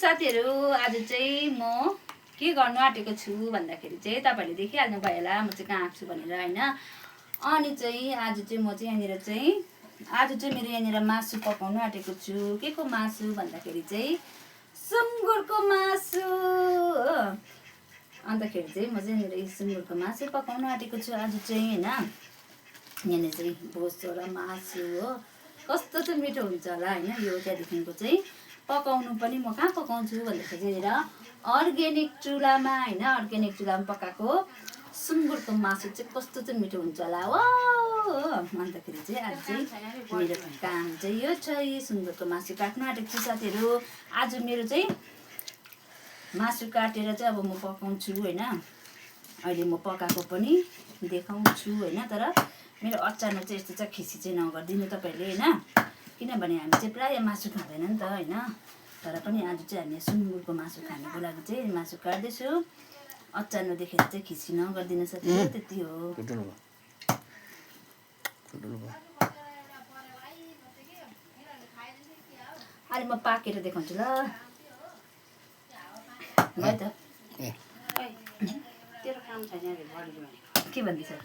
साथीहरु आज चाहिँ म के गर्नु आँटेको छु भन्दाखेरि चाहिँ तपाईहरुले देखिहाल्नु भयो होला म चाहिँ कहाँ छु भनेर हैन। अनि चाहिँ आज चाहिँ म चाहिँ यहाँनिर चाहिँ आज चाहिँ मेरो यहाँनिर मासु पकाउनु आँटेको छु। के को मासु भन्दाखेरि चाहिँ सुँगुरको मासु हो। अन्तखेरि चाहिँ म चाहिँ यहाँनिर सुँगुरको मासु पकाउनु आँटेको छु आज चाहिँ हैन। यहाँनिर चाहिँ बोसो र मासु हो। कस्तो चाहिँ मिठो हुन्छ होला हैन। यो त्यहाँदेखिको चाहिँ पकाउनु पनि म कहाँ पकाउँछु भन्दाखेरि चाहिँ यहाँनिर अर्ग्यानिक चुलामा हैन। अर्ग्यानिक चुलामा पकाएको सुँगुरको मासु चाहिँ कस्तो चाहिँ मिठो हुन्छ होला हो। अन्तखेरि चाहिँ आज चाहिँ मेरो काम चाहिँ यो छ। यी सुँगुरको मासु काट्नु आँटेको छु साथीहरु। आज मेरो चाहिँ मासु काटेर चाहिँ अब म पकाउँछु हैन। अहिले म पकाएको पनि देखाउँछु हैन। तर मेरो अचारमा चाहिँ यस्तो चाहिँ खिसी चाहिँ नगरिदिनु तपाईहरुले हैन। किनभने हामी चाहिँ प्राय मासु खाँदैन नि त हैन। तर पनि आज चाहिँ हामी सुँगुरको मासु खानको लागि चाहिँ मासु काट्दैछु। अचारमा देखेर चाहिँ खिसी नगरिदिनु साथीहरु त्यति हो। अहिले म पाकेर देखाउँछु ल। भयो त तेरो काम छैन के भन्दैछ।